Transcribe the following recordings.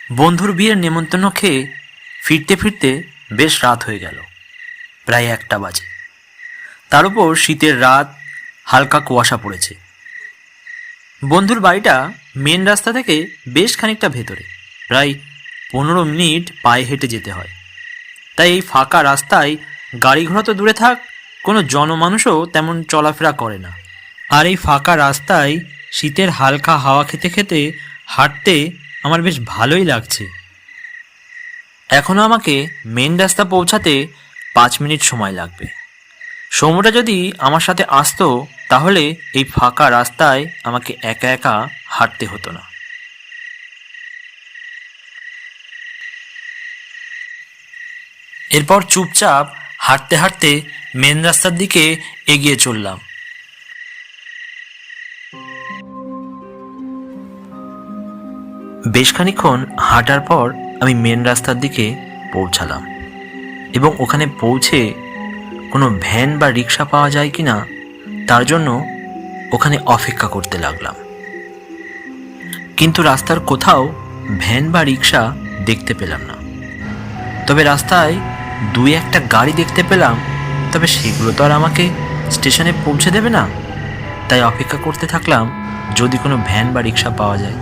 বন্ধুর বিয়ের নেমন্তন্ন খেয়ে ফিরতে ফিরতে বেশ রাত হয়ে গেল, প্রায় 1টা বাজে। তার উপর শীতের রাত, হালকা কুয়াশা পড়েছে। বন্ধুর বাড়িটা মেন রাস্তা থেকে বেশ খানিকটা ভেতরে, প্রায় 15 মিনিট পায়ে হেঁটে যেতে হয়। তাই এই ফাঁকা রাস্তায় গাড়ি ঘোড়া তো দূরে থাক, কোনো জনমানুষও তেমন চলাফেরা করে না। আর এই ফাঁকা রাস্তায় শীতের হালকা হাওয়া খেতে খেতে হাঁটতে আমার বেশ ভালোই লাগছে। এখনও আমাকে মেন রাস্তা পৌঁছাতে 5 মিনিট সময় লাগবে। সৌম্যটা যদি আমার সাথে আসতো তাহলে এই ফাঁকা রাস্তায় আমাকে একা একা হাঁটতে হতো না। এরপর চুপচাপ হাঁটতে হাঁটতে মেন রাস্তার দিকে এগিয়ে চললাম। বেশ খানিকক্ষণ হাঁটার পর আমি মেন রাস্তার দিকে পৌঁছালাম এবং ওখানে পৌঁছে কোনো ভ্যান বা রিক্সা পাওয়া যায় কি না তার জন্য ওখানে অপেক্ষা করতে লাগলাম। কিন্তু রাস্তার কোথাও ভ্যান বা রিক্সা দেখতে পেলাম না। তবে রাস্তায় 2-1টা গাড়ি দেখতে পেলাম, তবে সেগুলো তো আর আমাকে স্টেশনে পৌঁছে দেবে না। তাই অপেক্ষা করতে থাকলাম যদি কোনো ভ্যান বা রিক্সা পাওয়া যায়।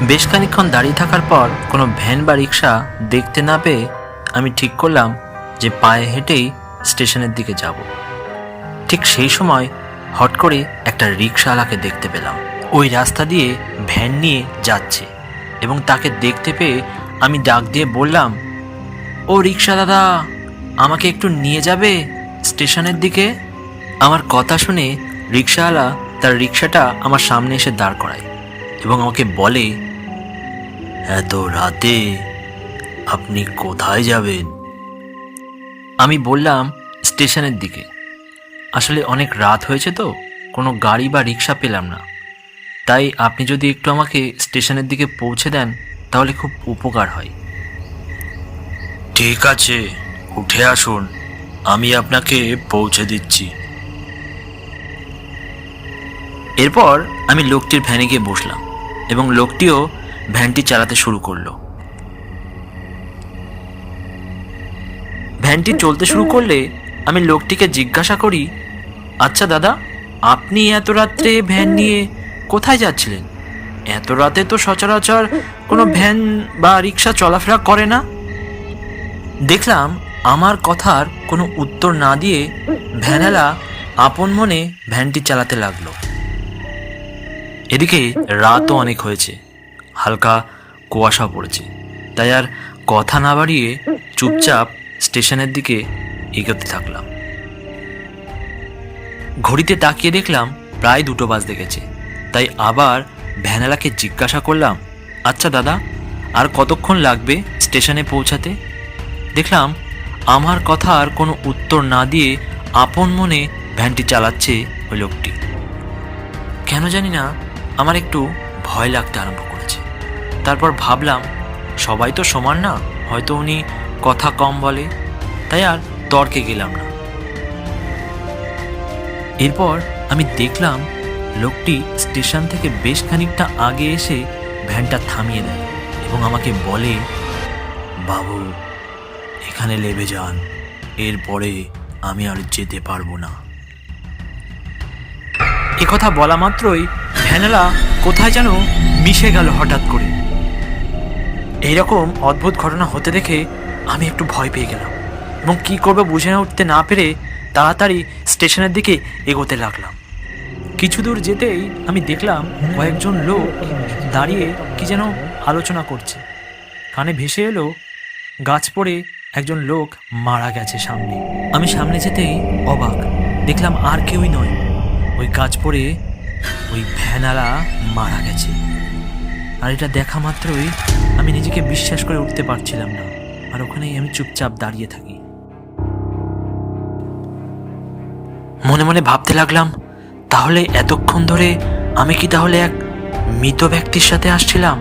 বেশ খানিকক্ষণ দাঁড়িয়ে থাকার পর কোনো ভ্যান বা রিক্সা দেখতে না পেয়ে আমি ঠিক করলাম যে পায়ে হেঁটেই স্টেশনের দিকে যাব। ঠিক সেই সময় হট করে একটা রিক্সাওয়ালাকে দেখতে পেলাম। ওই রাস্তা দিয়ে ভ্যান নিয়ে যাচ্ছে এবং তাকে দেখতে পেয়ে আমি ডাক দিয়ে বললাম, ও রিক্সা দাদা, আমাকে একটু নিয়ে যাবে স্টেশনের দিকে? আমার কথা শুনে রিক্সাওয়ালা তার রিক্সাটা আমার সামনে এসে দাঁড় করায় এবং আমাকে বলে, এত রাতে আপনি কোথায় যাবেন? আমি বললাম স্টেশনের দিকে। আসলে অনেক রাত হয়েছে তো কোনো গাড়ি বা রিক্সা পেলাম না, তাই আপনি যদি একটু আমাকে স্টেশনের দিকে পৌঁছে দেন তাহলে খুব উপকার হয়। ঠিক আছে, উঠে আসুন, আমি আপনাকে পৌঁছে দিচ্ছি। এরপর আমি লোকটির ভ্যানে গিয়ে বসলাম এবং লোকটিও ভ্যানটি চালাতে শুরু করলো। ভ্যানটি চলতে শুরু করলে আমি লোকটিকে জিজ্ঞাসা করি, আচ্ছা দাদা, আপনি এত রাত্রে ভ্যান নিয়ে কোথায় যাচ্ছিলেন? এত রাতে তো সচরাচর কোনো ভ্যান বা রিক্সা চলাফেরা করে না। দেখলাম আমার কথার কোনো উত্তর না দিয়ে ভ্যানওয়ালা আপন মনে ভ্যানটি চালাতে লাগলো। এদিকে রাতও অনেক হয়েছে, হালকা কুয়াশা পড়েছে, তাই আর কথা না বাড়িয়ে চুপচাপ স্টেশনের দিকে এগোতে থাকলাম। ঘড়িতে তাকিয়ে দেখলাম প্রায় 2টো বাজতে গেছে। তাই আবার ভ্যানওয়ালাকে জিজ্ঞাসা করলাম, আচ্ছা দাদা, আর কতক্ষণ লাগবে স্টেশনে পৌঁছাতে? দেখলাম আমার কথার কোনো উত্তর না দিয়ে আপন মনে ভ্যানটি চালাচ্ছে ওই লোকটি। কেন জানি না আমার একটু ভয় লাগতে আরম্ভ করেছে। তারপর ভাবলাম সবাই তো সমান না, হয়তো উনি কথা কম বলে, তাই আর তর্কে গেলাম না। এরপর আমি দেখলাম লোকটি স্টেশন থেকে বেশ খানিকটা আগে এসে ভ্যানটা থামিয়ে দেয় এবং আমাকে বলে, বাবু, এখানে নেমে যান, এরপরে আমি আর যেতে পারবো না। একথা বলা মাত্রই ভ্যানওয়ালা কোথায় যেন মিশে গেল হঠাৎ করে। এইরকম অদ্ভুত ঘটনা হতে দেখে আমি একটু ভয় পেয়ে গেলাম এবং কী করবো বুঝে উঠতে না পেরে তাড়াতাড়ি স্টেশনের দিকে এগোতে লাগলাম। কিছু দূর যেতেই আমি দেখলাম কয়েকজন লোক দাঁড়িয়ে কি যেন আলোচনা করছে। কানে ভেসে এলো গাছ পড়ে একজন লোক মারা গেছে সামনে। আমি সামনে যেতেই অবাক, দেখলাম আর কেউই নয়, ওই গাছ পড়ে ওই ভ্যানওয়ালা মারা গেছে। আর এটা দেখা মাত্রই আমি নিজেকে বিশ্বাস করে উঠতে পারছিলাম না, আর ওখানেই আমি চুপচাপ দাঁড়িয়ে থাকি। মনে মনে ভাবতে লাগলাম, তাহলে এতক্ষণ ধরে আমি কি তাহলে এক মৃত ব্যক্তির সাথে আসছিলাম?